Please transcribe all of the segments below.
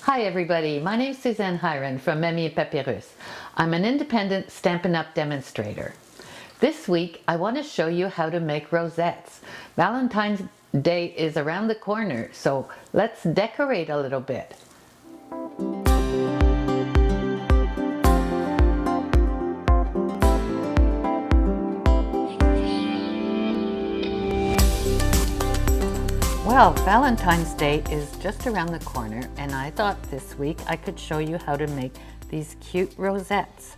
Hi everybody, my name is Suzanne Hiron from Memmi Papyrus. I'm an independent Stampin' Up! Demonstrator. This week I want to show you how to make rosettes. Valentine's Day is around the corner, so let's decorate a little bit. Well, Valentine's Day is just around the corner, and I thought this week I could show you how to make these cute rosettes.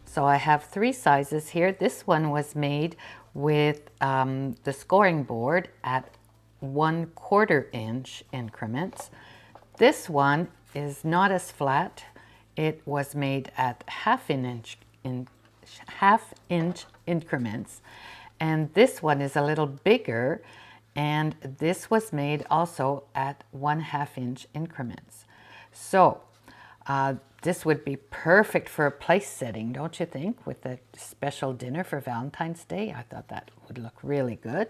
So I have 3 sizes here. This one was made with the scoring board at 1/4 inch increments. This one is not as flat. It was made at half inch increments, and this one is a little bigger, and this was made also at 1/2 inch increments. So this would be perfect for a place setting, don't you think? With a special dinner for Valentine's Day, I thought that would look really good.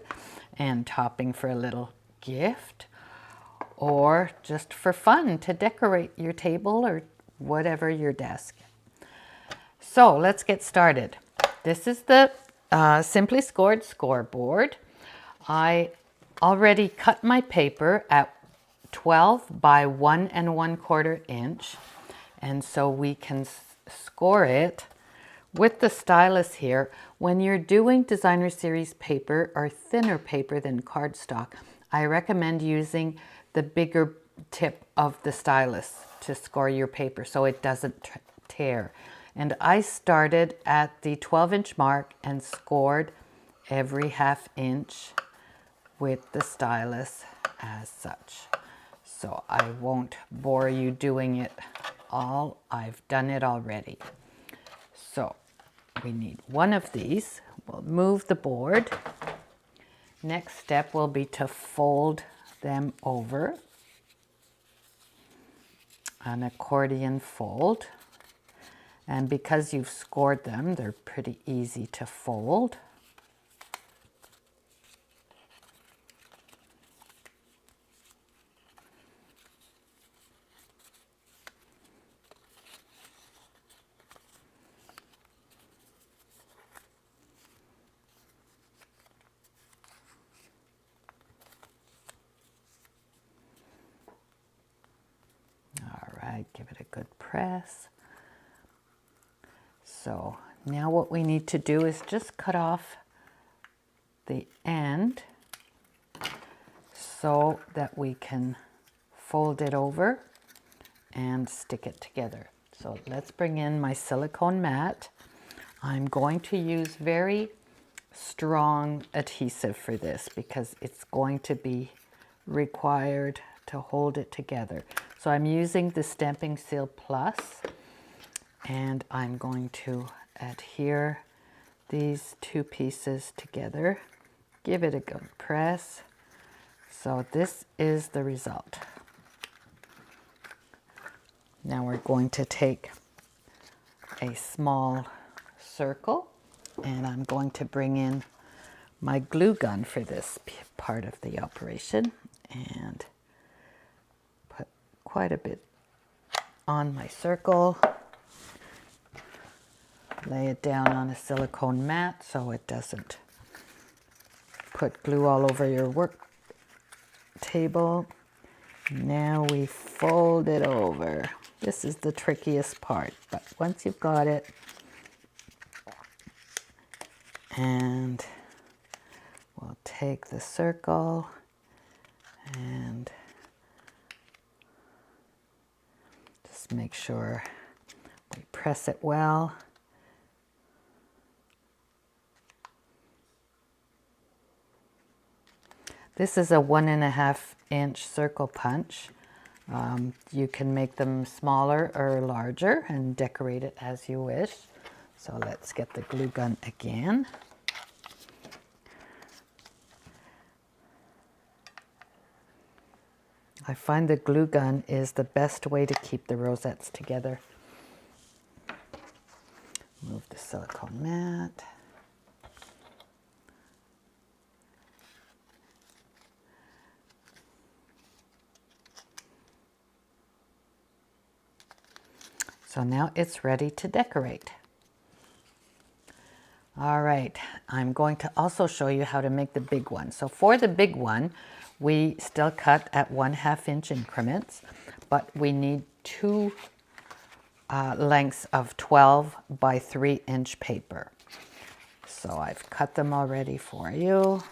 And topping for a little gift, or just for fun to decorate your table or whatever, your desk. So let's get started. This is the Simply Scored scoreboard. I already cut my paper at 12 by 1 1/4 inch, and so we can score it with the stylus here. When you're doing designer series paper or thinner paper than cardstock, I recommend using the bigger tip of the stylus to score your paper so it doesn't tear. And I started at the 12-inch mark and scored every 1/2 inch with the stylus as such. So I won't bore you doing it all. I've done it already. So we need one of these. We'll move the board. Next step will be to fold them over. An accordion fold. And because you've scored them, they're pretty easy to fold. Give it a good press. So now what we need to do is just cut off the end so that we can fold it over and stick it together. So let's bring in my silicone mat. I'm going to use very strong adhesive for this because it's going to be required to hold it together. So I'm using the Stamping Seal Plus, and I'm going to adhere these 2 pieces together. Give it a good press. So this is the result. Now we're going to take a small circle, and I'm going to bring in my glue gun for this part of the operation and put quite a bit on my circle. Lay it down on a silicone mat so it doesn't put glue all over your work table. Now we fold it over. This is the trickiest part, but once you've got it, and we'll take the circle and just make sure we press it well. This is a 1 1/2 inch circle punch. You can make them smaller or larger and decorate it as you wish. So let's get the glue gun again. I find the glue gun is the best way to keep the rosettes together. Move the silicone mat. So now it's ready to decorate. All right, I'm going to also show you how to make the big one. So for the big one, we still cut at 1/2 inch increments, but we need two lengths of 12 by 3 inch paper. So I've cut them already for you.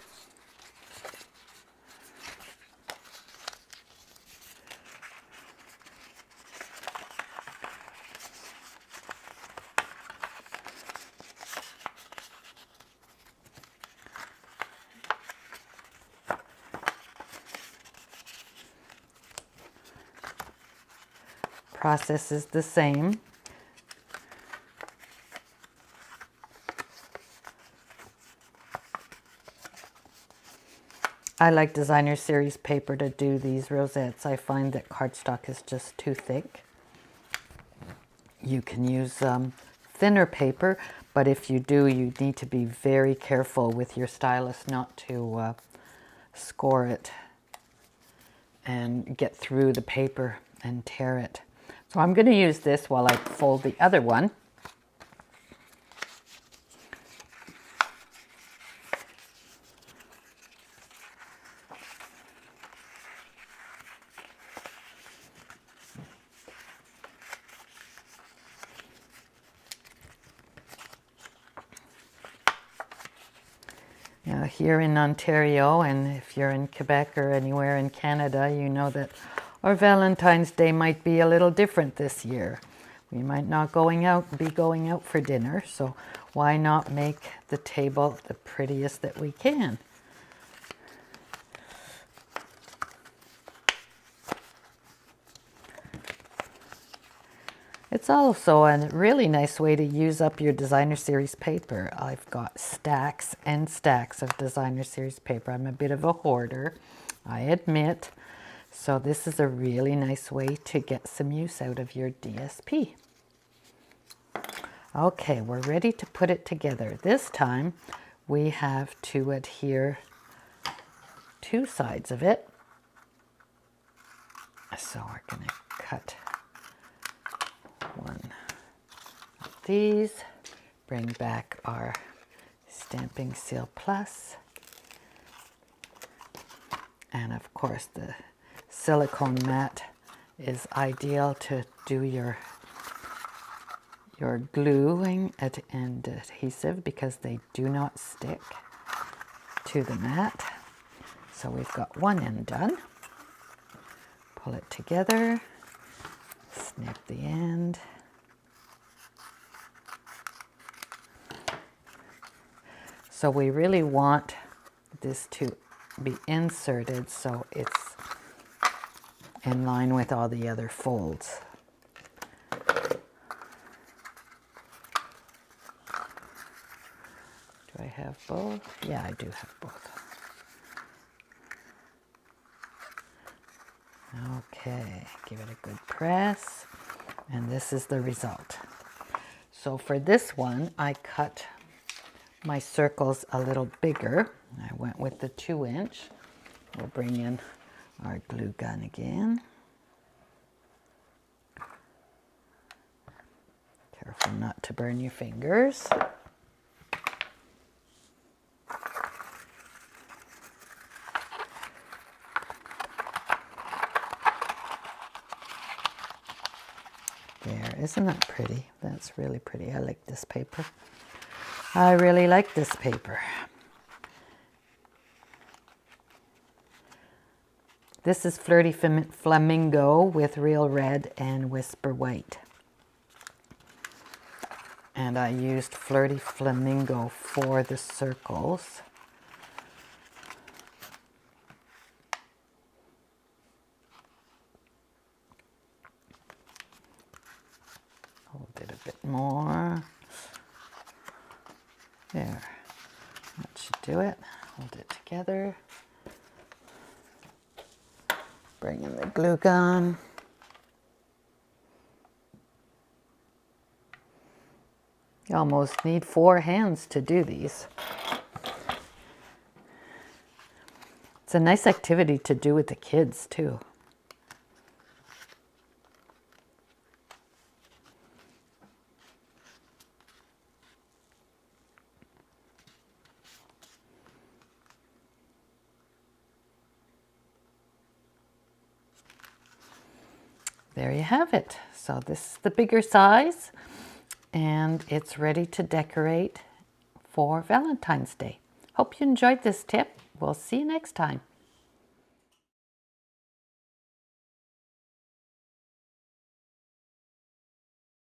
Process is the same. I like designer series paper to do these rosettes. I find that cardstock is just too thick. You can use thinner paper, but if you do, you need to be very careful with your stylus not to score it and get through the paper and tear it. So I'm going to use this while I fold the other one. Now here in Ontario, and if you're in Quebec or anywhere in Canada, you know that our Valentine's Day might be a little different this year. We might not be going out for dinner, so why not make the table the prettiest that we can? It's also a really nice way to use up your designer series paper. I've got stacks and stacks of designer series paper. I'm a bit of a hoarder, I admit. So this is a really nice way to get some use out of your DSP. Okay, we're ready to put it together. This time we have to adhere two sides of it. So we're going to cut one of these, bring back our Stamping Seal Plus, and of course the silicone mat is ideal to do your gluing and adhesive because they do not stick to the mat. So we've got one end done. Pull it together, snip the end. So we really want this to be inserted so it's in line with all the other folds. Do I have both? Yeah, I do have both. Okay, give it a good press, and this is the result. So for this one, I cut my circles a little bigger. I went with the 2 inch. We'll bring in our glue gun again. Careful not to burn your fingers. There, isn't that pretty? That's really pretty. I like this paper. I really like this paper. This is Flirty Flamingo with Real Red and Whisper White. And I used Flirty Flamingo for the circles. Hold it a bit more. There. That should do it. Hold it together. Bring in the glue gun. You almost need 4 hands to do these. It's a nice activity to do with the kids too. there you have it. So this is the bigger size, and it's ready to decorate for Valentine's Day. Hope you enjoyed this tip. We'll see you next time.